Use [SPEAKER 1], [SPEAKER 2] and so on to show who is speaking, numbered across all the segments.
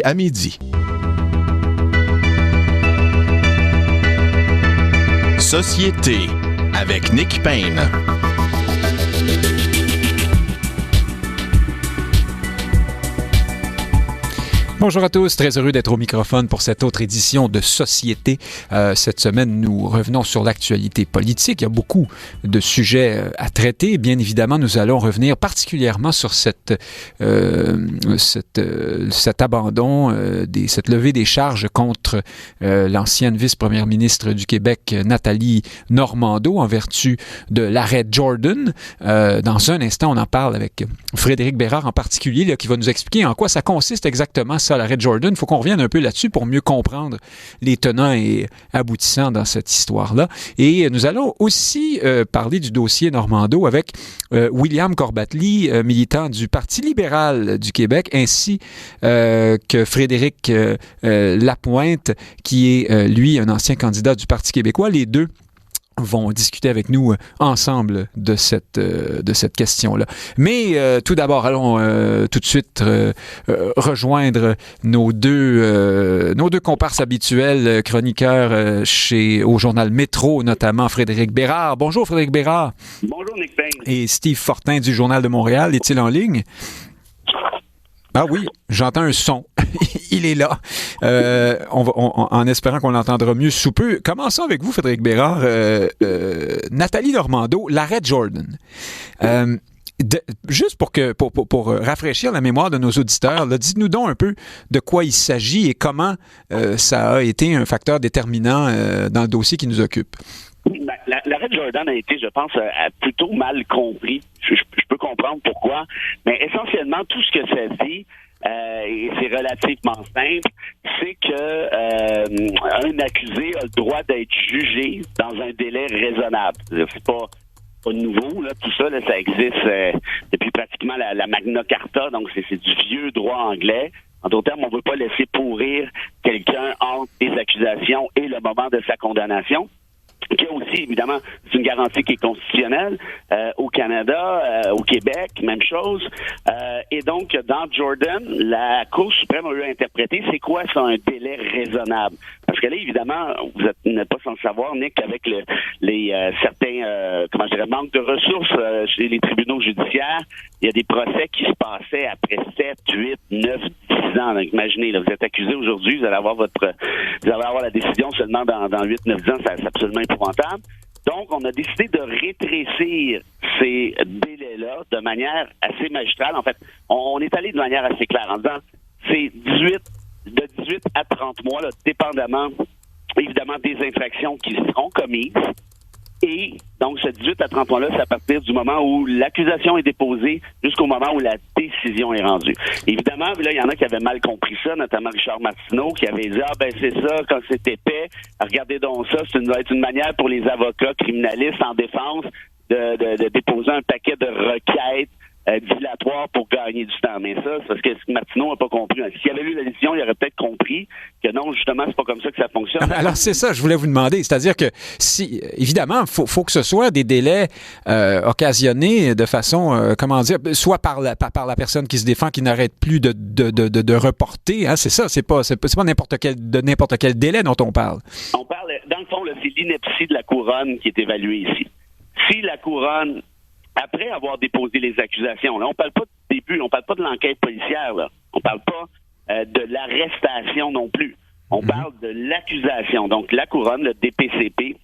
[SPEAKER 1] À midi. Société avec Nick Payne.
[SPEAKER 2] Bonjour à tous, très heureux d'être au microphone pour cette autre édition de Société. Cette semaine, nous revenons sur l'actualité politique. Il y a beaucoup de sujets à traiter. Bien évidemment, nous allons revenir particulièrement sur cet abandon, cette levée des charges contre l'ancienne vice-première ministre du Québec, Nathalie Normando, en vertu de l'arrêt Jordan. Dans un instant, on en parle avec Frédéric Bérard en particulier, là, qui va nous expliquer en quoi ça consiste exactement, ça, l'arrêt Jordan. Il faut qu'on revienne un peu là-dessus pour mieux comprendre les tenants et aboutissants dans cette histoire-là. Et nous allons aussi parler du dossier Normando avec William Corbatly, militant du Parti libéral du Québec, ainsi que Frédéric Lapointe, qui est, lui, un ancien candidat du Parti québécois. Les deux vont discuter avec nous ensemble de cette question-là. Mais tout d'abord, allons tout de suite rejoindre nos deux comparses habituels, chroniqueurs au journal Métro, notamment Frédéric Bérard. Bonjour Frédéric Bérard.
[SPEAKER 3] Bonjour Nick Payne.
[SPEAKER 2] Et Steve Fortin du Journal de Montréal. Est-il en ligne? Ah oui, j'entends un son. Il est là. En espérant qu'on l'entendra mieux sous peu. Commençons avec vous, Frédéric Bérard. Nathalie Normando, l'arrêt Jordan. Juste pour rafraîchir la mémoire de nos auditeurs, là, dites-nous donc un peu de quoi il s'agit et comment ça a été un facteur déterminant dans le dossier qui nous occupe.
[SPEAKER 3] L'arrêt Jordan a été, je pense, plutôt mal compris. Je peux comprendre pourquoi, mais essentiellement, tout ce que ça dit, et c'est relativement simple, c'est que un accusé a le droit d'être jugé dans un délai raisonnable. C'est pas nouveau, là, tout ça, là, ça existe depuis pratiquement la Magna Carta, donc c'est du vieux droit anglais. En d'autres termes, on ne veut pas laisser pourrir quelqu'un entre des accusations et le moment de sa condamnation. Qui a aussi, évidemment, c'est une garantie qui est constitutionnelle. Au Canada, au Québec, même chose. Et donc, dans Jordan, la Cour suprême a eu à interpréter c'est quoi ça, un délai raisonnable. Parce que là, évidemment, vous n'êtes pas sans savoir, Nick, qu'avec certains manques de ressources chez les tribunaux judiciaires, il y a des procès qui se passaient après 7, 8, 9, 10 ans. Donc, imaginez, là, vous êtes accusé aujourd'hui, vous allez avoir la décision seulement dans 8, 9 ans, c'est absolument épouvantable. Donc, on a décidé de rétrécir ces délais-là de manière assez magistrale. En fait, on est allé de manière assez claire en disant c'est de 18 à 30 mois, là, dépendamment, évidemment, des infractions qui seront commises. Et donc, ce 18 à 30 mois-là, c'est à partir du moment où l'accusation est déposée jusqu'au moment où la décision est rendue. Évidemment, là, il y en a qui avaient mal compris ça, notamment Richard Martineau, qui avait dit « Ah, ben c'est ça, quand c'est épais, regardez donc ça, va être une manière pour les avocats criminalistes en défense de déposer un paquet de requêtes dilatoires pour gagner du temps. » Mais ça, c'est parce que Martineau n'a pas compris. S'il avait lu la décision, il aurait peut-être compris que non, justement, c'est pas comme ça que ça fonctionne.
[SPEAKER 2] Alors, c'est ça, je voulais vous demander. C'est-à-dire que, si, évidemment, faut que ce soit des délais occasionnés de façon, soit par la personne qui se défend, qui n'arrête plus de reporter. Hein, c'est ça, c'est pas n'importe quel délai dont on parle.
[SPEAKER 3] On parle, dans le fond, là, c'est l'ineptie de la couronne qui est évaluée ici. Si la couronne, après avoir déposé les accusations, là, on parle pas du début, on parle pas de l'enquête policière, là. On parle pas de l'arrestation non plus. On parle de l'accusation. Donc, la couronne, le DPCP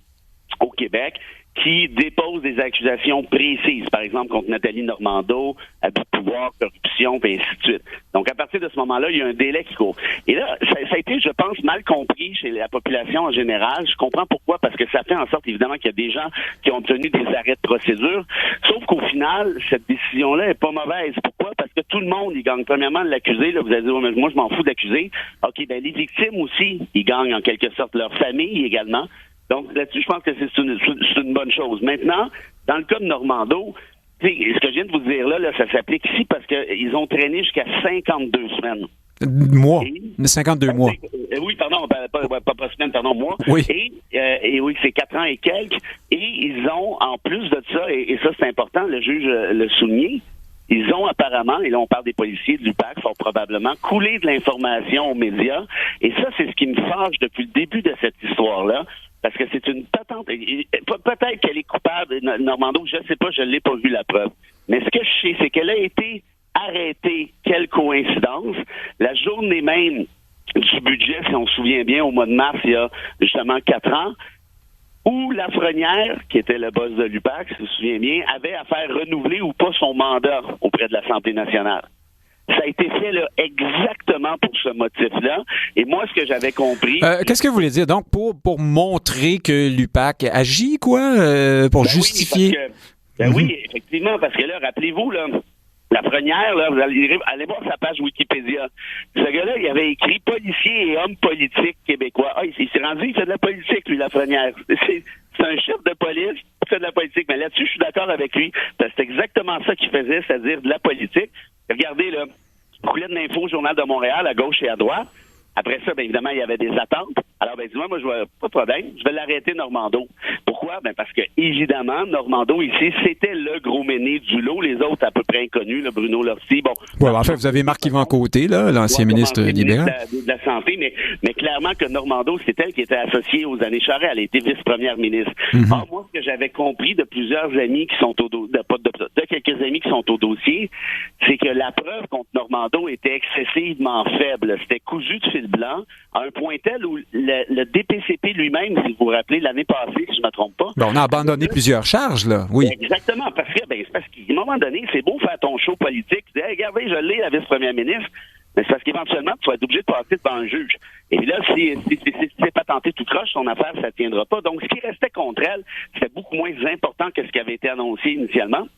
[SPEAKER 3] au Québec, qui dépose des accusations précises, par exemple contre Nathalie Normando, abus de pouvoir, corruption, et ainsi de suite. Donc, à partir de ce moment-là, il y a un délai qui court. Et là, ça a été, je pense, mal compris chez la population en général. Je comprends pourquoi, parce que ça fait en sorte, évidemment, qu'il y a des gens qui ont obtenu des arrêts de procédure, sauf qu'au final, cette décision-là est pas mauvaise. Pourquoi? Parce que tout le monde, il gagne. Premièrement, l'accusé, là, vous allez dire, mais moi, je m'en fous d'accusé. OK, ben les victimes aussi, ils gagnent en quelque sorte, leur famille également. Donc, là-dessus, je pense que c'est une bonne chose. Maintenant, dans le cas de Normando, ce que je viens de vous dire là, ça s'applique ici parce qu'ils ont traîné jusqu'à 52 semaines.
[SPEAKER 2] Mois. 52 mois.
[SPEAKER 3] Oui, pardon, pas semaines, pardon, mois.
[SPEAKER 2] Oui.
[SPEAKER 3] Et oui, c'est 4 ans et quelques. Et ils ont, en plus de ça, et ça c'est important, le juge le souligné, ils ont apparemment, et là on parle des policiers de l'UPAC, fort probablement, coulé de l'information aux médias. Et ça, c'est ce qui me fâche depuis le début de cette histoire-là. Parce que c'est une patente. Peut-être qu'elle est coupable, Normando, je ne sais pas, je ne l'ai pas vu la preuve. Mais ce que je sais, c'est qu'elle a été arrêtée, quelle coïncidence, la journée même du budget, si on se souvient bien, au mois de mars, il y a justement 4 ans, où Lafrenière, qui était le boss de l'UPAC, si je me souviens bien, avait à faire renouveler ou pas son mandat auprès de l'Assemblée nationale. Ça a été fait là, exactement pour ce motif-là. Et moi, ce que j'avais compris...
[SPEAKER 2] Qu'est-ce que vous voulez dire? Donc, pour montrer que l'UPAC agit, quoi? Pour justifier...
[SPEAKER 3] Oui, effectivement, parce que là, rappelez-vous, là, Lafrenière, là, vous allez voir sa page Wikipédia. Ce gars-là, il avait écrit « Policier et homme politique québécois ». Ah, il s'est rendu, il fait de la politique, lui, Lafrenière. C'est un chef de police qui fait de la politique. Mais là-dessus, je suis d'accord avec lui. Parce que c'est exactement ça qu'il faisait, c'est-à-dire de la politique. Regardez, là, coulait de l'info au Journal de Montréal, à gauche et à droite. Après ça, bien évidemment, il y avait des attentes. Alors, ben, dis-moi, moi, je vois pas de problème. Je vais l'arrêter, Normando. Pourquoi? Ben, parce que, évidemment, Normando, ici, c'était le gros méné du lot. Les autres, à peu près inconnus, le Bruno Lortie. Bon.
[SPEAKER 2] Ouais, en fait, vous avez Marc-Yvan Côté, là, l'ancien ministre libéral.
[SPEAKER 3] De la Santé, mais clairement que Normando, c'est elle qui était associée aux années Charest. Elle a été vice-première ministre. Or, moi, ce que j'avais compris de plusieurs amis qui sont de quelques amis qui sont au dossier, c'est que la preuve contre Normando était excessivement faible. C'était cousu de fil blanc, à un point tel où le DPCP lui-même, si vous vous rappelez, l'année passée, si je ne me trompe pas...
[SPEAKER 2] Ben, on a abandonné plusieurs charges, là, oui.
[SPEAKER 3] Exactement, parce qu'à un moment donné, c'est beau faire ton show politique, tu dis, hey, regardez, je l'ai, la vice-première ministre, mais c'est parce qu'éventuellement, tu vas être obligé de passer devant un juge. Et puis là, si c'est pas tenté tout croche, son affaire, ça ne tiendra pas. Donc, ce qui restait contre elle, c'était beaucoup moins important que ce qui avait été annoncé initialement.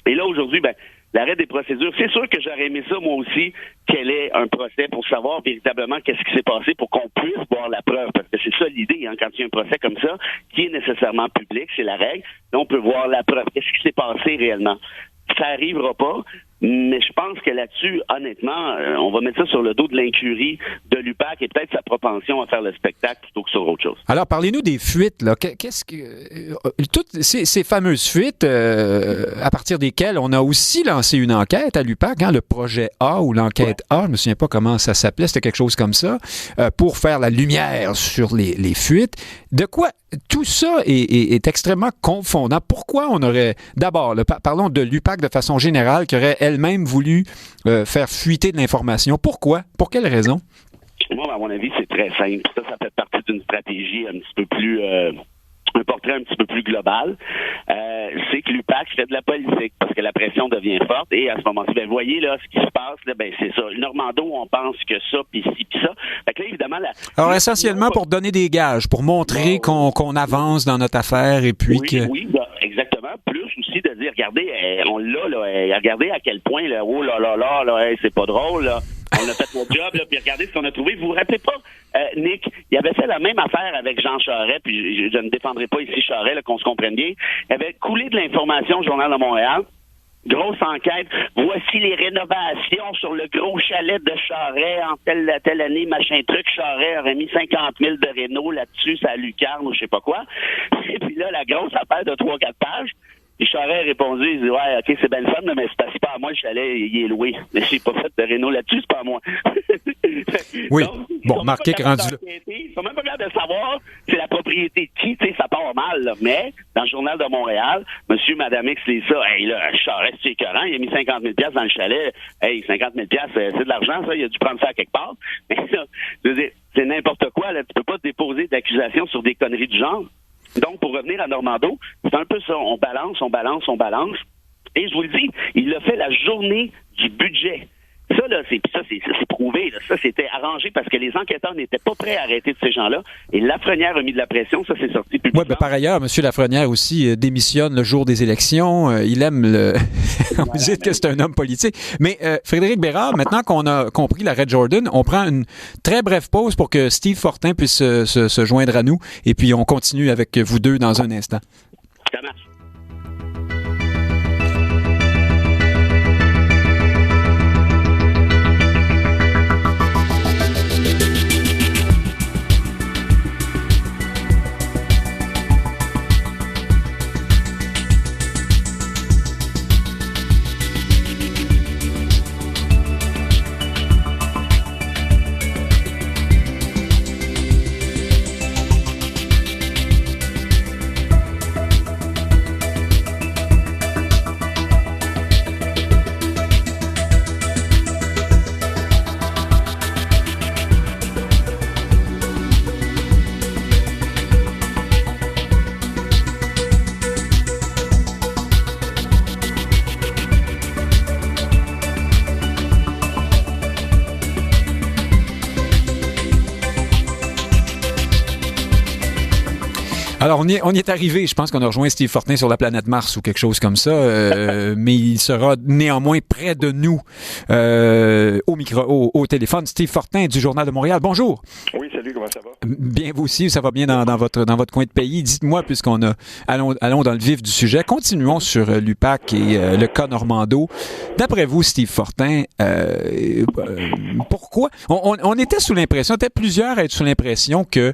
[SPEAKER 3] Et là, aujourd'hui, ben, l'arrêt des procédures, c'est sûr que j'aurais aimé ça, moi aussi, qu'elle ait un procès pour savoir véritablement qu'est-ce qui s'est passé pour qu'on puisse voir la preuve. Parce que c'est ça l'idée, hein, quand il y a un procès comme ça, qui est nécessairement public, c'est la règle. Là, on peut voir la preuve. Qu'est-ce qui s'est passé réellement? Ça arrivera pas, mais je pense que là-dessus, honnêtement, on va mettre ça sur le dos de l'incurie de l'UPAC et peut-être sa propension à faire le spectacle plutôt que sur autre chose.
[SPEAKER 2] Alors, parlez-nous des fuites, là. Qu'est-ce que... toutes ces fameuses fuites, à partir desquelles on a aussi lancé une enquête à l'UPAC, hein, le projet A ou l'enquête A, je me souviens pas comment ça s'appelait, c'était quelque chose comme ça, pour faire la lumière sur les fuites. De quoi tout ça est extrêmement confondant. Pourquoi on aurait... D'abord, parlons de l'UPAC de façon générale, qui aurait elle-même voulu faire fuiter de l'information. Pourquoi? Pour quelle raison?
[SPEAKER 3] Moi, à mon avis, c'est très simple. Ça fait partie d'une stratégie un petit peu plus... un portrait un petit peu plus global, c'est que l'UPAC fait de la politique parce que la pression devient forte et à ce moment-ci, ben voyez là ce qui se passe, là, ben c'est ça. Normando, on pense que ça, puis ci, puis ça. Fait que là, évidemment...
[SPEAKER 2] Alors, essentiellement pour donner des gages, pour montrer qu'on avance dans notre affaire et puis que...
[SPEAKER 3] Oui, ben, exactement. Plus aussi de dire, regardez, on l'a, là, regardez à quel point, là, oh là, c'est pas drôle, là. On a fait notre job, là, puis regardez ce qu'on a trouvé. Vous vous rappelez pas, Nick, il avait fait la même affaire avec Jean Charest, puis je ne défendrai pas ici Charest, là, qu'on se comprenne bien. Il avait coulé de l'information au Journal de Montréal. Grosse enquête. Voici les rénovations sur le gros chalet de Charest en telle année, machin truc. Charest aurait mis 50 000 de réno là-dessus, ça lucarne ou je sais pas quoi. Et puis là, la grosse affaire de 3-4 pages. Puis Charest a répondu, il dit, ouais, ok, c'est bien le fun, mais c'est pas à moi, le chalet, il est loué. Mais j'ai pas fait de réno là-dessus, c'est pas à moi.
[SPEAKER 2] Oui.
[SPEAKER 3] Donc,
[SPEAKER 2] bon, Marqué rendu là.
[SPEAKER 3] Ils sont même pas capables de savoir c'est la propriété de qui, tu sais, ça part mal, là. Mais, dans le Journal de Montréal, monsieur, madame X lit ça, hey, là, Charest, c'est écœurant, il a mis 50 000 $ dans le chalet. Hey, 50 000 $, c'est de l'argent, ça, il a dû prendre ça à quelque part. Mais là, je veux dire, c'est n'importe quoi, là. Tu peux pas déposer d'accusations sur des conneries du genre. Donc, pour revenir à Normando, c'est un peu ça. On balance. Et je vous le dis, il l'a fait la journée du budget. Ça, là, c'est prouvé. Là. Ça, c'était arrangé parce que les enquêteurs n'étaient pas prêts à arrêter de ces gens-là. Et Lafrenière a mis de la pression. Ça, c'est sorti publiquement.
[SPEAKER 2] Oui, ben, par ailleurs, M. Lafrenière aussi démissionne le jour des élections. Il aime le... Vous dites que c'est un homme politique. Mais Frédéric Bérard, maintenant qu'on a compris l'arrêt Jordan, on prend une très brève pause pour que Steve Fortin puisse se joindre à nous. Et puis, on continue avec vous deux dans un instant.
[SPEAKER 3] Ça marche.
[SPEAKER 2] Alors, on y est arrivé. Je pense qu'on a rejoint Steve Fortin sur la planète Mars ou quelque chose comme ça, mais il sera néanmoins près de nous au téléphone. Steve Fortin du Journal de Montréal. Bonjour.
[SPEAKER 4] Oui, salut, comment ça va?
[SPEAKER 2] Bien, vous aussi, ça va bien dans votre coin de pays. Dites-moi, allons dans le vif du sujet. Continuons sur l'UPAC et le cas Normando. D'après vous, Steve Fortin, pourquoi? On était sous l'impression, peut-être plusieurs à être sous l'impression que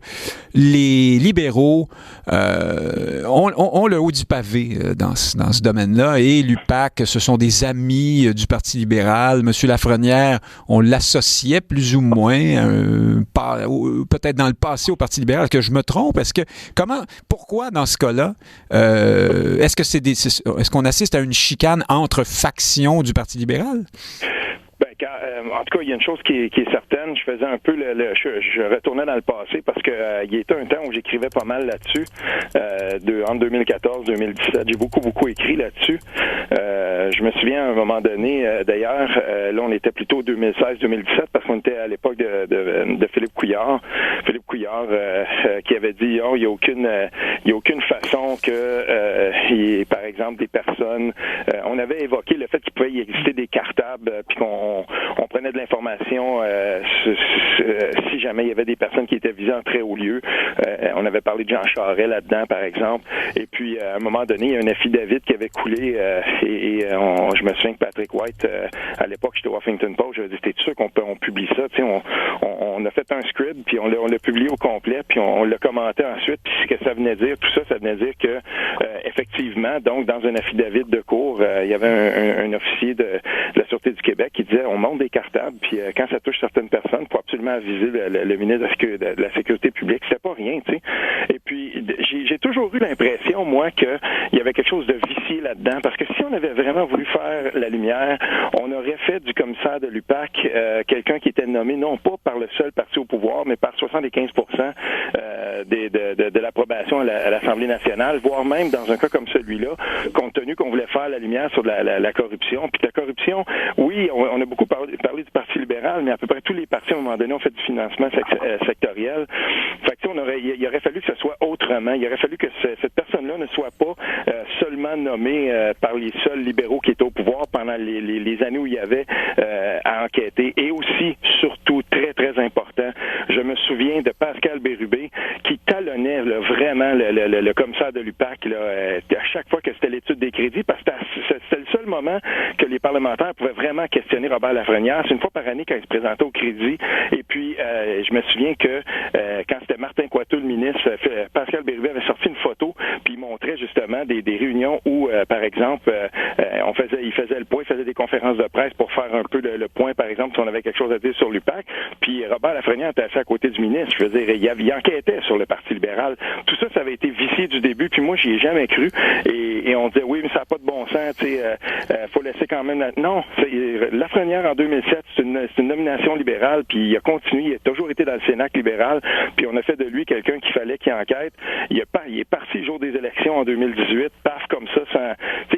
[SPEAKER 2] les libéraux ont le haut du pavé dans ce domaine-là, et l'UPAC, ce sont des amis du Parti libéral. Monsieur Lafrenière, on l'associait plus ou moins, peut-être dans le passé, au Parti libéral. Est-ce que je me trompe? Pourquoi dans ce cas-là, est-ce qu'on assiste à une chicane entre factions du Parti libéral?
[SPEAKER 4] En tout cas, il y a une chose qui est certaine. Je faisais un peu je retournais dans le passé parce que il y a été un temps où j'écrivais pas mal là-dessus. Entre 2014 et 2017, j'ai beaucoup écrit là-dessus. Je me souviens à un moment donné, d'ailleurs, là on était plutôt 2016-2017 parce qu'on était à l'époque de Philippe Couillard. Philippe Couillard qui avait dit il y a aucune façon que par exemple des personnes, on avait évoqué le fait qu'il pouvait y exister des cartables puis qu'on prenait de l'information si jamais il y avait des personnes qui étaient visées en très haut lieu. On avait parlé de Jean Charest là-dedans, par exemple. Et puis, à un moment donné, il y a un affidavit qui avait coulé je me souviens que Patrick White, à l'époque, j'étais au Huffington Post, je lui ai dit, t'es sûr qu'on publie ça? Tu sais, on a fait un script, puis on l'a publié au complet, puis on l'a commenté ensuite. Puis ce que ça venait dire, tout ça venait dire que, effectivement, donc, dans un affidavit de cour, il y avait un officier de la Sûreté du Québec qui disait, on monte des cartables, puis quand ça touche certaines personnes, il faut absolument aviser le ministre de la Sécurité publique. C'est pas rien, tu sais. Et puis, j'ai toujours eu l'impression, moi, qu'il y avait quelque chose de vicié là-dedans, parce que si on avait vraiment voulu faire la lumière, on aurait fait du commissaire de l'UPAC quelqu'un qui était nommé non pas par le seul parti au pouvoir, mais par 75% de l'approbation à l'Assemblée nationale, voire même dans un cas comme celui-là, compte tenu qu'on voulait faire la lumière sur la corruption. Puis la corruption, oui, on a beaucoup parlé du Parti libéral, mais à peu près tous les partis, à un moment donné, ont fait du financement sectoriel. Fait que, il aurait fallu que ce soit autrement. Il aurait fallu que cette personne-là ne soit pas seulement nommée par les seuls libéraux qui étaient au pouvoir pendant les années où il y avait à enquêter. Et aussi, surtout, très, très important, je me souviens de Pascal Bérubé qui talonnait vraiment le commissaire de l'UPAC à chaque fois que c'était l'étude des crédits, parce que c'était le seul moment que les parlementaires pouvaient vraiment questionner Robert Lafrenière. C'est une fois par année quand il se présentait au crédit. Et puis, je me souviens que quand c'était Martin Coiteux, le ministre, Pascal Bérubé avait sorti une photo, puis il montrait justement des réunions où, par exemple, il faisait le point, il faisait des conférences de presse pour faire un peu le point, par exemple, si on avait quelque chose à dire sur l'UPAC. Puis Robert Lafrenière était assis à côté du ministre. Je veux dire, il enquêtait sur le Parti libéral. Tout ça avait été vicié du début, puis moi, j'y ai jamais cru. Et on disait, oui, mais ça n'a pas de bon sens, tu sais, faut laisser quand même... Non, Lafrenière, en 2007, c'est une nomination libérale, puis il a continué, il a toujours été dans le Cénacle libéral, puis on a fait de lui quelqu'un qu'il fallait qu'il enquête. Il est parti le jour des élections en 2018, paf, comme ça,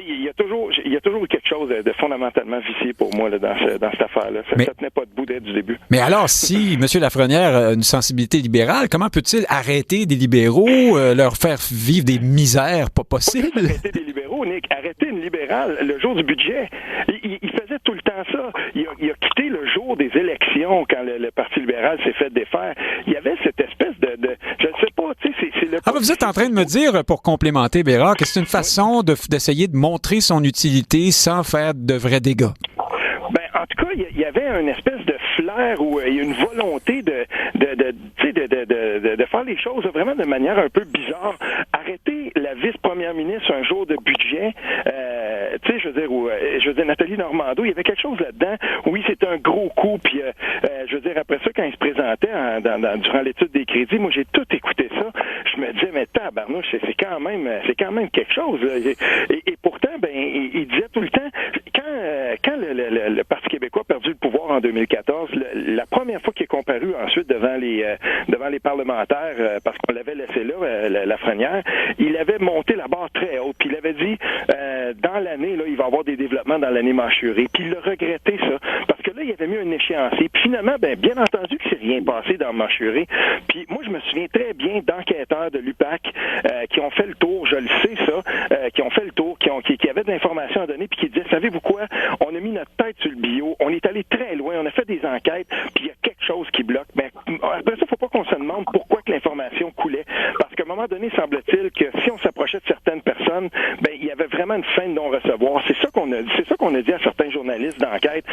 [SPEAKER 4] il y a toujours eu quelque chose de fondamentalement vicié pour moi là, dans cette affaire-là. Ça tenait pas debout dès du début.
[SPEAKER 2] Mais alors, si M. Lafrenière a une sensibilité libérale, comment peut-il arrêter des libéraux, leur faire vivre des misères pas possibles?
[SPEAKER 4] Pas arrêter des libéraux, Nick. Arrêter une libérale le jour du budget. Il faisait tout le temps ça. Il a quitté le jour des élections quand le Parti libéral s'est fait défaire. Il y avait cette espèce de je ne sais pas, tu sais, c'est le...
[SPEAKER 2] vous êtes en train de me dire, pour complémenter, Bérard, que c'est une façon d'essayer de montrer son utilité sans faire de vrais dégâts.
[SPEAKER 4] En tout cas, il y avait une espèce de flair où il y a une volonté de faire les choses vraiment de manière un peu bizarre. Arrêter la vice-première ministre un jour de budget, je veux dire, Nathalie Normando, il y avait quelque chose là-dedans. Oui, c'était un gros coup, puis je veux dire, après ça, quand il se présentait durant l'étude des crédits, moi, j'ai tout écouté ça. Je me disais, mais tabarnouche, c'est quand même quelque chose. Là. Et pourtant, il disait tout le temps, quand le Parti québécois a perdu le pouvoir en 2014, la première fois qu'il est comparu ensuite devant les parlementaires, parce qu'on l'avait laissé là, Lafrenière, il avait monté la barre très haute, puis il avait dit, dans l'année, là, il va y avoir des développements dans l'année mâchurée. Puis il a regretté ça, parce que là, il avait mis un échéancier. Puis finalement, bien entendu que c'est rien passé dans mâchurée. Puis moi, je me souviens très bien d'enquêteurs de l'UPAC qui ont fait le tour, je le sais ça, qui ont fait le tour, qui avaient de l'information à donner, puis qui disaient, savez-vous quoi, on a mis notre tête sur le bio, on est allé très loin, on a fait des enquêtes, puis il y a quelque chose qui bloque. Mais après ça, il ne faut pas qu'on se demande pourquoi que l'information coulait. Parce qu'à un moment donné, semble-t-il que si on s'approchait de certaines personnes, il y avait vraiment une fin de non-recevoir. C'est ça qu'on a dit à certains journalistes d'enquête.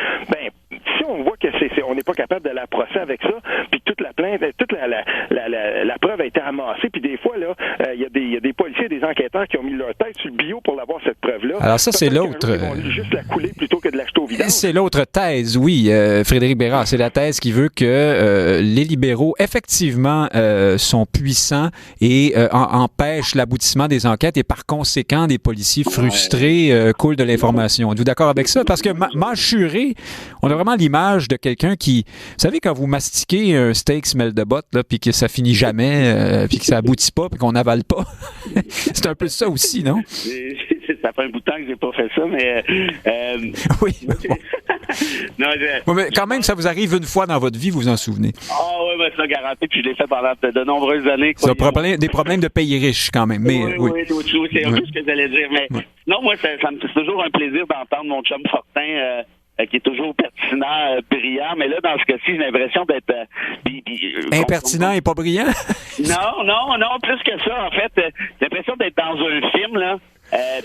[SPEAKER 4] Si on voit que on n'est pas capable d'aller à procès avec ça, puis toute la plainte, toute la preuve a été amassée, puis des fois, là, il y a des policiers et des enquêteurs qui ont mis leur tête sur le bio pour l'avoir, cette preuve-là.
[SPEAKER 2] Alors ça, c'est l'autre.
[SPEAKER 4] Ils vont juste la couler plutôt que de l'acheter au vidange.
[SPEAKER 2] C'est l'autre thèse, oui, Frédéric Bérard. C'est la thèse qui veut que les libéraux, effectivement, sont puissants et empêchent l'aboutissement des enquêtes et par conséquent, des policiers frustrés coulent de l'information. Êtes-vous d'accord avec ça? Parce que mâchuré, on a vraiment l'image de quelqu'un qui... Vous savez, quand vous mastiquez un steak smell de botte, là, puis que ça finit jamais, puis que ça aboutit pas, puis qu'on n'avale pas, c'est un peu ça aussi, non?
[SPEAKER 3] Ça fait un bout de temps que j'ai pas fait ça, mais...
[SPEAKER 2] Oui.
[SPEAKER 3] Bon. Non,
[SPEAKER 2] mais quand même, ça vous arrive une fois dans votre vie, vous vous en souvenez.
[SPEAKER 3] Ah oui, ça garanti, puis je l'ai fait pendant de nombreuses années.
[SPEAKER 2] C'est des problèmes de pays riches quand même. Mais,
[SPEAKER 3] oui, c'est un peu ce que j'allais dire. Mais non, moi, c'est toujours un plaisir d'entendre mon chum Fortin... qui est toujours pertinent, brillant, mais là, dans ce cas-ci, j'ai l'impression d'être...
[SPEAKER 2] impertinent et pas brillant?
[SPEAKER 3] Non, plus que ça, en fait. J'ai l'impression d'être dans un film, là.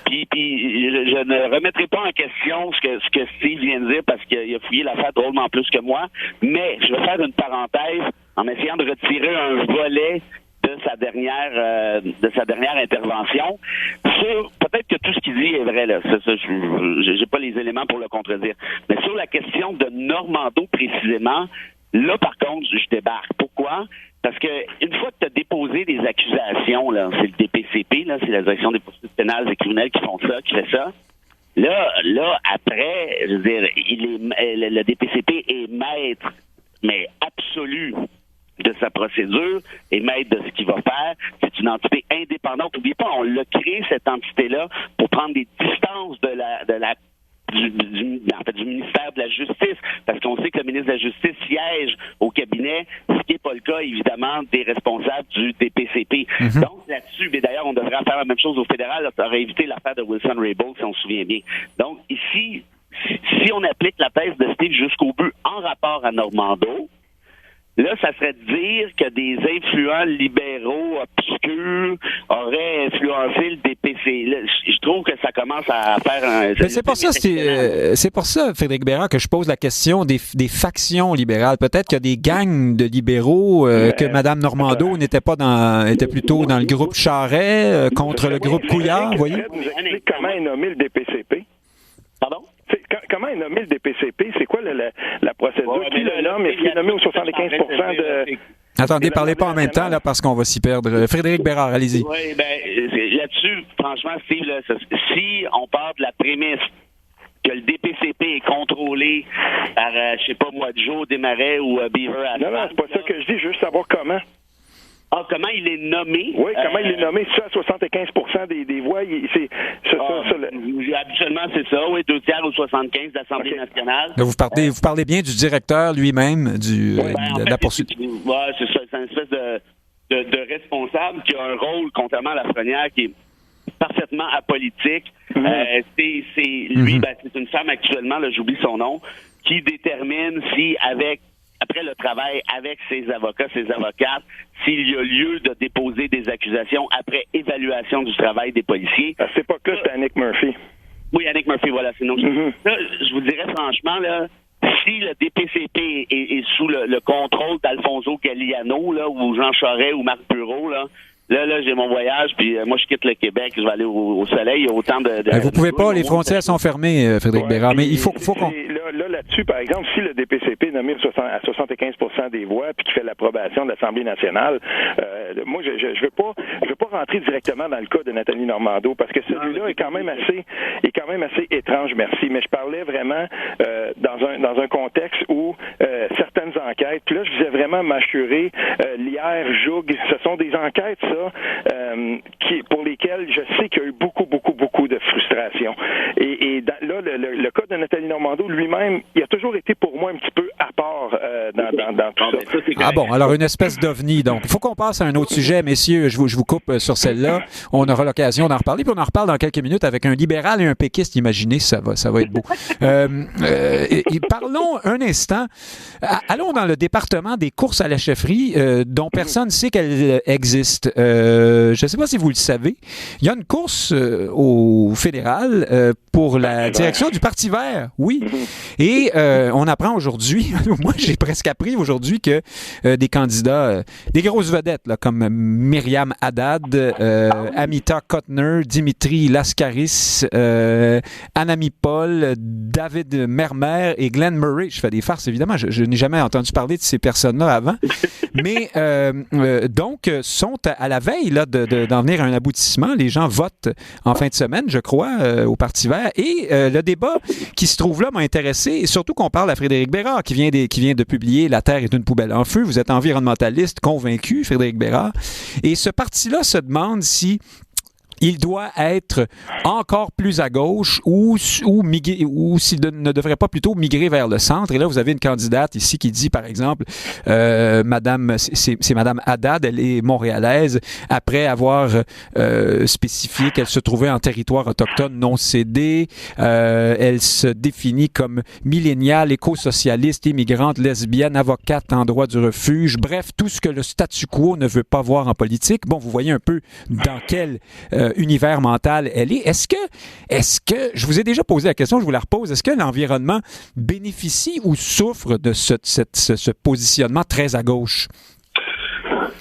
[SPEAKER 3] Puis je ne remettrai pas en question ce que Steve vient de dire parce qu'il a fouillé l'affaire drôlement plus que moi, mais je vais faire une parenthèse en essayant de retirer un volet de sa dernière intervention. Peut-être que tout ce qu'il dit est vrai, là. J'ai pas les éléments pour le contredire. Mais sur la question de Normando précisément, là, par contre, je débarque. Pourquoi? Parce que une fois que tu as déposé des accusations, là, c'est le DPCP, là, c'est la direction des poursuites pénales et criminelles qui fait ça. Là, après, je veux dire, le DPCP est maître, mais absolu de sa procédure et maître de ce qu'il va faire. C'est une entité indépendante. N'oubliez pas, on l'a créé, cette entité-là, pour prendre des distances du ministère de la Justice, parce qu'on sait que le ministre de la Justice siège au cabinet, ce qui n'est pas le cas, évidemment, des responsables du DPCP. Mm-hmm. Donc, là-dessus, mais d'ailleurs, on devrait faire la même chose au fédéral, là, ça aurait évité l'affaire de Wilson-Raybould, si on se souvient bien. Donc, ici, si on applique la thèse de Steve jusqu'au bout en rapport à Normando, là, ça serait de dire que des influents libéraux obscurs auraient influencé le DPC. Là, je trouve que ça commence à faire un...
[SPEAKER 2] C'est pour ça, Frédéric Bérard, que je pose la question des factions libérales. Peut-être qu'il y a des gangs de libéraux que Mme Normando était plutôt dans le groupe Charest contre le groupe Couillard, vous voyez?
[SPEAKER 4] Comment est nommé le DPCP?
[SPEAKER 3] Pardon?
[SPEAKER 4] Comment est nommé le DPCP? C'est quoi la procédure? Qui le nomme? Est-ce qu'il est nommé aux 75% de...
[SPEAKER 2] Attendez, parlez pas en même temps, là, parce qu'on va s'y perdre. Frédéric Bérard, allez-y.
[SPEAKER 3] Oui, là-dessus, franchement, Steve, là, si on part de la prémisse que le DPCP est contrôlé par, je sais pas moi, Joe Desmarais ou Beaver Asphalt...
[SPEAKER 4] Non, c'est pas ça que je dis, je veux juste savoir comment.
[SPEAKER 3] Ah, comment il est nommé?
[SPEAKER 4] Oui, comment il est nommé? Ça, 75% des voix,
[SPEAKER 3] habituellement, c'est ça, oui, 2/3 ou 75 de l'Assemblée nationale.
[SPEAKER 2] Là, vous parlez bien du directeur lui-même de la poursuite.
[SPEAKER 3] Oui, c'est ça. C'est une espèce de responsable qui a un rôle, contrairement à Lafrenière, qui est parfaitement apolitique. Lui, c'est une femme actuellement, là, j'oublie son nom, qui détermine si après le travail avec ses avocats, ses avocates, s'il y a lieu de déposer des accusations après évaluation du travail des policiers.
[SPEAKER 4] À cette époque-là, c'était Annick Murphy.
[SPEAKER 3] Oui, Annick Murphy, voilà, c'est non. Là, je vous dirais franchement, là, si le DPCP est sous le contrôle d'Alfonso Galliano, là, ou Jean Charest ou Marc Bureau, là, j'ai mon voyage, puis moi, je quitte le Québec, je vais aller au soleil. Il y a autant de
[SPEAKER 2] vous pouvez pas, les frontières sont fermées, Frédéric Bérard, mais il faut qu'on...
[SPEAKER 4] Là-dessus, par exemple, si le DPCP est nommé à 75% des voix, puis qu'il fait l'approbation de l'Assemblée nationale, moi, je veux pas rentrer directement dans le cas de Nathalie Normando, parce que celui-là est quand même assez étrange, merci. Mais je parlais vraiment dans un contexte où certaines enquêtes, puis là, je visais vraiment Mâchuré, Lierre, Joug, ce sont des enquêtes, ça, pour lesquelles je sais qu'il y a eu beaucoup de frustration. situation. Et là, le cas de Nathalie Normando lui-même, il a toujours été pour moi un petit peu à part dans tout ça.
[SPEAKER 2] Ah bon, alors une espèce d'ovni. Donc, il faut qu'on passe à un autre sujet, messieurs. Je vous coupe sur celle-là. On aura l'occasion d'en reparler, puis on en reparle dans quelques minutes avec un libéral et un péquiste. Imaginez, ça va être beau. Parlons un instant. Allons dans le département des courses à la chefferie, dont personne ne sait qu'elle existe. Je ne sais pas si vous le savez. Il y a une course au fédéral pour la direction du Parti vert. Oui. Et on apprend aujourd'hui, moi j'ai presque appris aujourd'hui que des candidats, des grosses vedettes là, comme Myriam Haddad, Amita Kotner, Dimitri Lascaris, Anami Paul, David Mermer et Glenn Murray. Je fais des farces, évidemment. Je n'ai jamais entendu parler de ces personnes-là avant. Mais donc, sont à la veille là, d'en venir à un aboutissement. Les gens votent en fin de semaine, je crois, au Parti vert. Et le débat qui se trouve là m'a intéressé, et surtout qu'on parle à Frédéric Bérard, qui vient de publier « La Terre est une poubelle en feu ». Vous êtes environnementaliste convaincu, Frédéric Bérard. Et ce parti-là se demande si il doit être encore plus à gauche ou s'il ne devrait pas plutôt migrer vers le centre. Et là, vous avez une candidate ici qui dit, par exemple, c'est Madame Haddad, elle est montréalaise, après avoir spécifié qu'elle se trouvait en territoire autochtone non cédé. Elle se définit comme milléniale, éco-socialiste, immigrante, lesbienne, avocate en droit du refuge. Bref, tout ce que le statu quo ne veut pas voir en politique. Bon, vous voyez un peu dans quel univers mental elle est. Est-ce que, je vous ai déjà posé la question, je vous la repose, est-ce que l'environnement bénéficie ou souffre de ce positionnement très à gauche?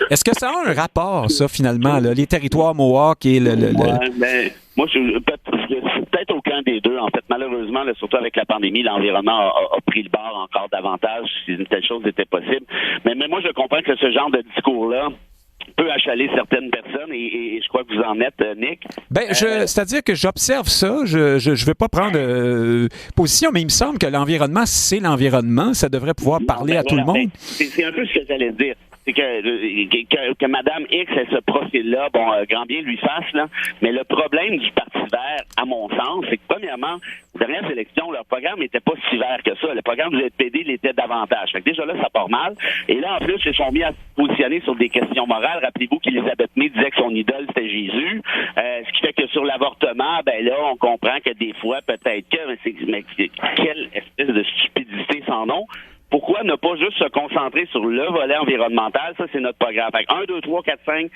[SPEAKER 2] Est-ce que ça a un rapport, ça, finalement, là, les territoires Mohawk et le...
[SPEAKER 3] Ouais, moi, c'est peut-être aucun des deux. En fait, malheureusement, là, surtout avec la pandémie, l'environnement a pris le bord encore davantage si une telle chose était possible. Mais moi, je comprends que ce genre de discours-là peut achaler certaines personnes et je crois que vous en êtes, Nick.
[SPEAKER 2] C'est-à-dire que j'observe ça, je veux pas prendre position, mais il me semble que l'environnement, c'est l'environnement, ça devrait pouvoir parler à tout le monde.
[SPEAKER 3] C'est un peu ce que j'allais dire. C'est que Mme X ait ce profil-là, bon, grand bien lui fasse, là. Mais le problème du Parti vert, à mon sens, c'est que premièrement, aux dernières élections, leur programme n'était pas si vert que ça. Le programme du NPD l'était davantage. Fait que déjà là, ça part mal. Et là, en plus, ils sont mis à se positionner sur des questions morales. Rappelez-vous qu'Élisabeth May disait que son idole, c'était Jésus. Ce qui fait que sur l'avortement, ben là, on comprend que des fois, peut-être que, mais quelle espèce de stupidité sans nom. Pourquoi ne pas juste se concentrer sur le volet environnemental? Ça, c'est notre programme. Fait 1, 2, 3, 4, 5,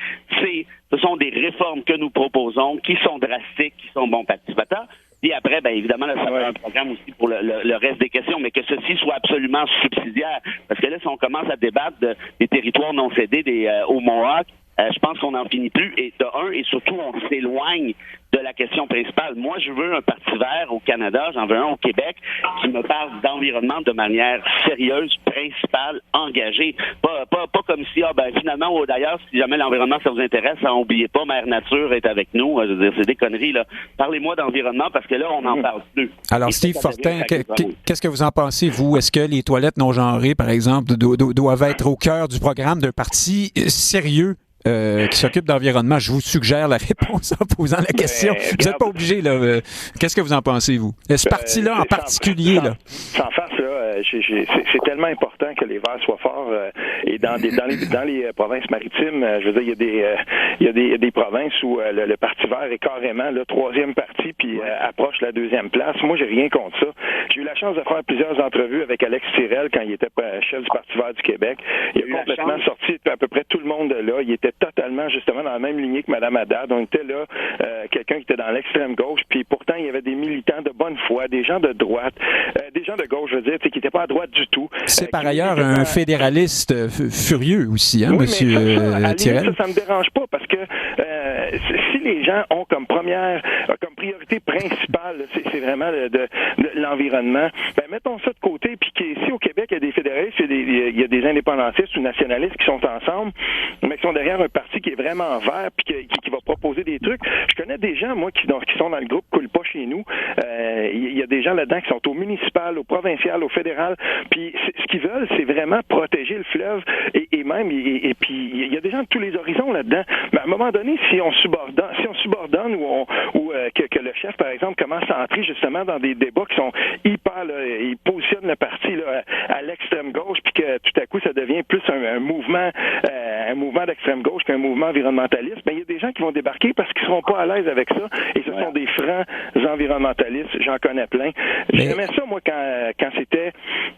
[SPEAKER 3] ce sont des réformes que nous proposons qui sont drastiques, qui sont bon participateurs. Puis après, ben évidemment, là, ça fait un programme aussi pour le reste des questions, mais que ceci soit absolument subsidiaire. Parce que là, si on commence à débattre des territoires non cédés au Mohawk, je pense qu'on n'en finit plus. Et de un, et surtout, on s'éloigne de la question principale. Moi, je veux un Parti vert au Canada, j'en veux un au Québec, qui me parle d'environnement de manière sérieuse, principale, engagée. Pas comme si, finalement, d'ailleurs, si jamais l'environnement, ça vous intéresse, n'oubliez pas, Mère Nature est avec nous. Je veux dire, c'est des conneries, là. Parlez-moi d'environnement, parce que là, on n'en parle plus.
[SPEAKER 2] Alors, Steve Fortin, qu'est-ce que vous en pensez, vous? Est-ce que les toilettes non genrées, par exemple, doivent être au cœur du programme d'un parti sérieux qui s'occupe d'environnement? Je vous suggère la réponse en posant la question. Vous n'êtes pas obligé, là. Qu'est-ce que vous en pensez, vous? Ce parti-là en particulier, là.
[SPEAKER 4] Sans face, là, c'est tellement important que les Verts soient forts. Et dans les provinces maritimes, je veux dire, il y a des provinces où le Parti vert est carrément le troisième parti, puis approche la deuxième place. Moi, j'ai rien contre ça. J'ai eu la chance de faire plusieurs entrevues avec Alex Tirel quand il était chef du Parti vert du Québec. Il a complètement sorti à peu près tout le monde de là. Il était totalement, justement, dans la même lignée que Mme Haddad. On était là, quelqu'un qui était dans l'extrême gauche, puis pourtant, il y avait des militants de bonne foi, des gens de droite, des gens de gauche, je veux dire, qui n'étaient pas à droite du tout.
[SPEAKER 2] C'est par ailleurs un fédéraliste furieux aussi, hein, monsieur Tirel?
[SPEAKER 4] Ça me dérange pas, parce que si les gens ont comme priorité principale, c'est vraiment de l'environnement, ben mettons ça de côté, puis qu'ici, au Québec, il y a des fédéralistes, il y a des indépendantistes ou nationalistes qui sont ensemble, mais qui sont derrière un parti qui est vraiment vert puis qui va proposer des trucs. Je connais des gens, moi, qui sont dans le groupe Coule pas chez nous. Il y a des gens là-dedans qui sont au municipal, au provincial, au fédéral. Puis ce qu'ils veulent, c'est vraiment protéger le fleuve et même, et puis il y a des gens de tous les horizons là-dedans. Mais à un moment donné, si on subordonne ou que le chef, par exemple, commence à entrer justement dans des débats qui sont hyper, là, il positionne le parti là, à l'extrême gauche, puis que tout à coup, ça devient plus un mouvement d'extrême gauche qu'un mouvement environnementaliste. Ben, il y a des gens qui vont débarquer parce qu'ils seront pas à l'aise avec ça, et ce sont des francs environnementalistes. J'en connais plein. J'aimais ça, moi, quand c'était,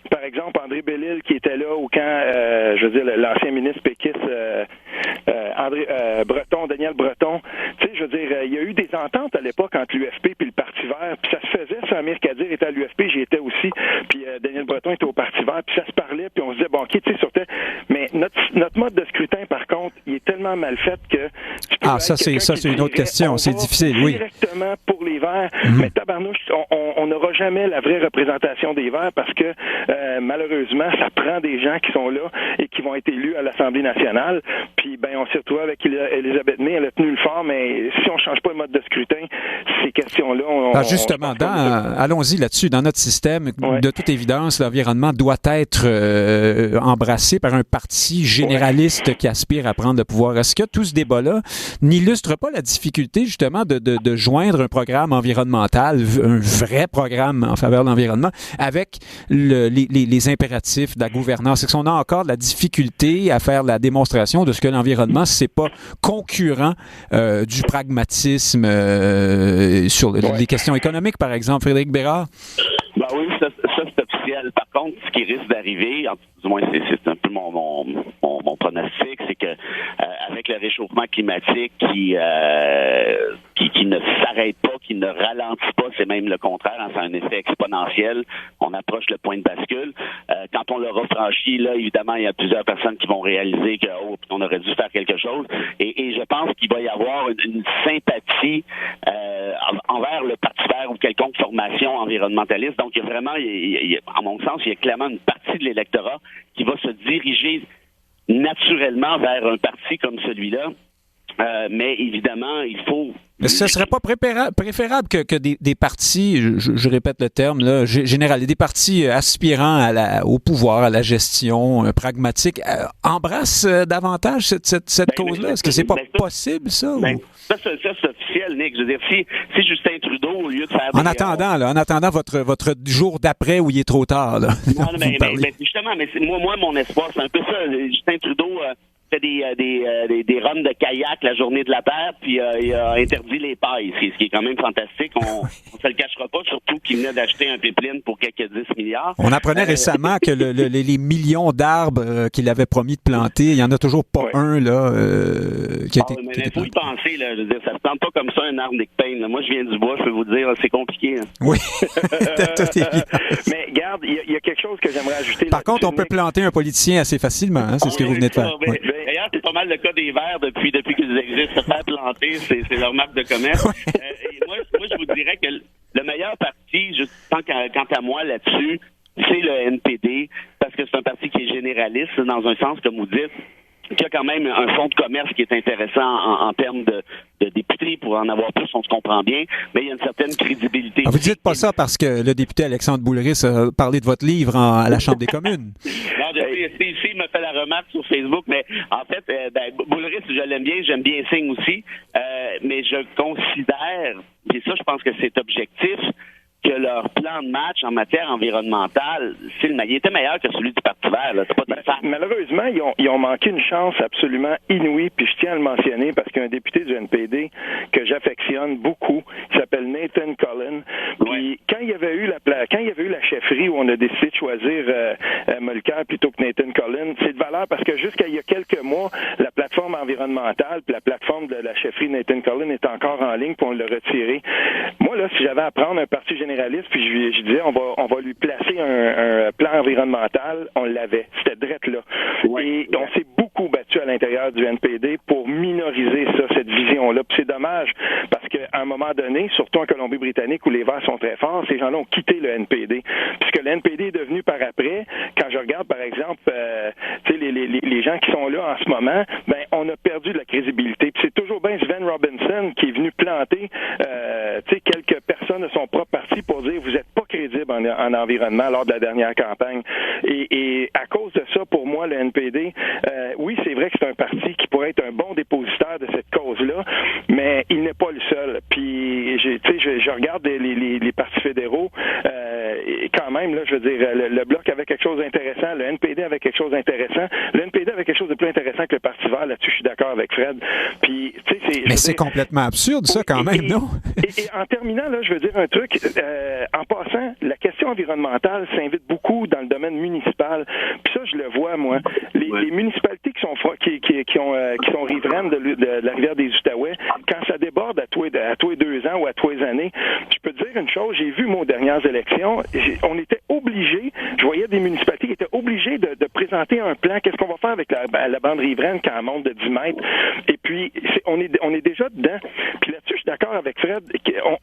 [SPEAKER 4] par exemple, André Bellil qui était là, ou quand, je veux dire, l'ancien ministre péquiste, Daniel Breton. Tu sais, je veux dire, il y a eu des ententes à l'époque entre l'UFP puis le Parti vert, puis ça se faisait, ça, Amir Kadir était à l'UFP, j'y étais aussi, puis Daniel Breton était au Parti vert, puis ça se parlait, puis on se disait, bon, OK, tu sais, mais notre mode de scrutin, par contre, il est tellement mal fait que...
[SPEAKER 2] Ça, c'est une autre question, c'est difficile, oui.
[SPEAKER 4] Directement pour les Verts, mais tabarnouche, on n'aura jamais la vraie représentation des Verts parce que, malheureusement, ça prend des gens qui sont là et qui vont être élus à l'Assemblée nationale, puis ben on s'est retrouvé avec Elisabeth May, elle a tenu le fort, mais si on ne change pas le mode de scrutin, ces questions-là...
[SPEAKER 2] Justement, allons-y là-dessus. Dans notre système, de toute évidence, l'environnement doit être embrassé par un parti généraliste qui aspire à prendre le pouvoir. Est-ce que tout ce débat-là n'illustre pas la difficulté, justement, de joindre un programme environnemental, un vrai programme en faveur de l'environnement, avec les impératifs de la gouvernance? Est-ce qu'on a encore de la difficulté à faire la démonstration de ce que l'environnement, c'est pas concurrent du pragmatisme sur les questions économiques, par exemple, Frédéric Bérard?
[SPEAKER 3] Ben oui, ça c'est officiel. Par contre, ce qui risque d'arriver, du moins c'est un peu mon pronostic, c'est que avec le réchauffement climatique qui ne s'arrête pas, qui ne ralentit pas, c'est même le contraire, c'est un effet exponentiel. On approche le point de bascule. Quand on l'aura franchi, là, évidemment, il y a plusieurs personnes qui vont réaliser qu'on aurait dû faire quelque chose. Et je pense qu'il va y avoir une sympathie envers le Parti vert ou quelconque formation environnementaliste. Donc, il y a vraiment, à mon sens, il y a clairement une partie de l'électorat qui va se diriger naturellement vers un parti comme celui-là. Mais évidemment, il faut...
[SPEAKER 2] Ce ne serait pas préférable que des partis, je répète le terme, là, général, des partis aspirant au pouvoir, à la gestion pragmatique, embrassent davantage cette cause-là? Est-ce que c'est pas possible, ça?
[SPEAKER 3] Ça, c'est officiel, Nick. Je veux dire, si Justin Trudeau, au lieu de faire...
[SPEAKER 2] En attendant votre jour d'après où il est trop tard, là.
[SPEAKER 3] Non, mais justement, moi, mon espoir, c'est un peu ça. Justin Trudeau... fait des runs de kayak la journée de la Terre, puis il a interdit les pailles, ce qui est quand même fantastique. On se le cachera pas, surtout qu'il venait d'acheter un pipeline pour quelques 10 milliards.
[SPEAKER 2] On apprenait récemment que les millions d'arbres qu'il avait promis de planter, il n'y en a toujours pas un là qui a été planté.
[SPEAKER 3] Il faut y penser, là. Je veux dire, ça se plante pas comme ça un arbre Nick Payne. Là. Moi, je viens du bois, je peux vous dire, c'est compliqué. Hein.
[SPEAKER 2] Oui.
[SPEAKER 4] Mais regarde, il y a quelque chose que j'aimerais ajouter.
[SPEAKER 2] Par contre, on peut planter un politicien assez facilement, hein, c'est ce que vous venez de faire.
[SPEAKER 3] D'ailleurs, c'est pas mal le cas des Verts depuis qu'ils existent. Se faire planter, c'est leur marque de commerce. Moi, je vous dirais que le meilleur parti, quant à moi là-dessus, c'est le NPD, parce que c'est un parti qui est généraliste, dans un sens, comme vous dites, qui a quand même un fonds de commerce qui est intéressant en termes de députés. Pour en avoir plus, on se comprend bien, mais il y a une certaine crédibilité.
[SPEAKER 2] Vous dites pas ça parce que le député Alexandre Boulris a parlé de votre livre à la Chambre des communes.
[SPEAKER 3] Non, ici, il me fait la remarque sur Facebook, mais en fait, Boulris, je l'aime bien, j'aime bien Signe aussi, mais je considère, et ça, je pense que c'est objectif, que leur plan de match en matière environnementale, il était meilleur que celui du Parti vert. Là. C'est pas
[SPEAKER 4] malheureusement, ils ont manqué une chance absolument inouïe, puis je tiens à le mentionner parce qu'il y a un député du NPD que j'affectionne beaucoup, qui s'appelle Nathan Cullen. Puis quand il y avait eu la chefferie où on a décidé de choisir Mulcair plutôt que Nathan Cullen, c'est de valeur parce que jusqu'à il y a quelques mois, la plateforme environnementale puis la plateforme de la chefferie de Nathan Cullen est encore en ligne, puis on l'a retiré. Moi, là, si j'avais à prendre un parti généraliste, puis je disais, on va lui placer un plan environnemental, on l'avait. C'était drette là. Et on s'est beaucoup battu à l'intérieur du NPD pour minoriser cette vision-là. Puis c'est dommage, parce qu'à un moment donné, surtout en Colombie-Britannique, où les Verts sont très forts, ces gens-là ont quitté le NPD. Puisque le NPD est devenu par après, quand je regarde, par exemple, les gens qui sont là en ce moment, ben on a perdu de la crédibilité. Puis c'est toujours bien Sven Robinson qui est venu planter quelques personnes de son propre parti pour dire vous n'êtes pas crédible en environnement lors de la dernière campagne. Et à cause de ça, pour moi, le NPD, oui, c'est vrai que c'est un parti qui pourrait être un bon dépositaire de cette cause-là, mais il n'est pas le seul. Puis, dire, le Bloc avait quelque chose d'intéressant, le NPD avait quelque chose d'intéressant. Le NPD avait quelque chose de plus intéressant que le Parti vert. Là-dessus, je suis d'accord avec Fred. Puis, tu sais,
[SPEAKER 2] mais c'est complètement absurde, ça, quand même, non?
[SPEAKER 4] Et en terminant, là, je veux dire un truc. En passant, la question environnementale s'invite beaucoup dans le domaine municipal. Puis ça, je le vois, moi. Les municipalités qui sont riveraines de la rivière des Outaouais, quand ça déborde à tous les 2 ans ou à tous les années, je peux te dire une chose, j'ai vu, moi, aux dernières élections, on était obligés, je voyais des municipalités qui étaient obligées de présenter un plan, qu'est-ce qu'on va faire avec la bande riveraine quand elle monte de 10 mètres. Et puis, on est déjà dedans. Puis là-dessus, je suis d'accord avec Fred,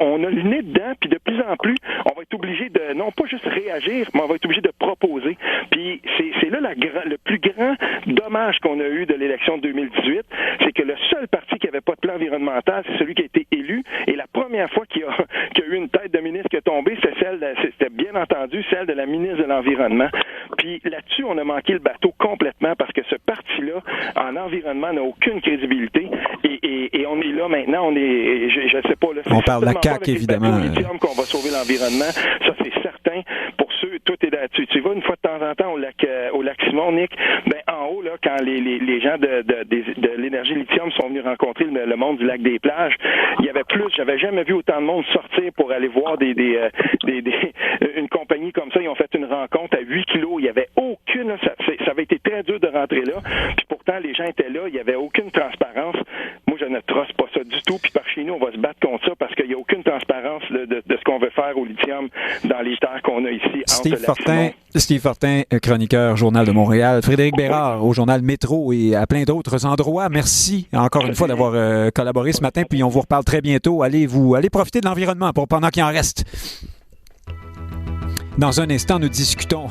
[SPEAKER 4] on a le nez dedans, puis de plus en plus, on va être obligé de, non pas juste réagir, mais on va être obligé de proposer. Puis c'est là le plus grand dommage qu'on a eu de l'élection de 2018, c'est que le seul parti qui n'avait pas de plan environnemental, c'est celui qui a été élu. Et la première fois qu'il y a eu une tête de ministre qui est tombée, c'était bien entendu celle de la ministre de l'Environnement. Puis là-dessus, on a manqué le bateau complètement parce que ce parti-là, en environnement, n'a aucune crédibilité. Et on est là maintenant, je sais pas, là,
[SPEAKER 2] on parle de la CAQ, évidemment.
[SPEAKER 4] Qu'on va sauver l'environnement, ça c'est certain. Pour ceux, toi t'es là-dessus. Tu vas une fois de temps en temps au lac Simon, Nick, ben en haut, là, quand les gens de l'énergie lithium sont venus rencontrer le monde du lac des plages, il y avait j'avais jamais vu autant de monde sortir pour aller voir une compagnie comme ça. Ils ont fait une rencontre à 8 kilos. Il y avait aucune, ça avait été très dur de rentrer là. Puis pourtant, les gens étaient là. Il y avait aucune transparence. Moi, je ne trosse pas ça du tout. Puis par chez nous, on va se battre contre ça parce qu'il n'y a aucune transparence de ce qu'on veut faire au lithium dans les terres qu'on a ici.
[SPEAKER 2] Steve Fortin, chroniqueur Journal de Montréal. Frédéric Bérard au Journal Métro et à plein d'autres endroits. Merci encore une fois d'avoir collaboré ce matin. Puis on vous reparle très bientôt. Allez profiter de l'environnement pendant qu'il en reste. Dans un instant, nous discutons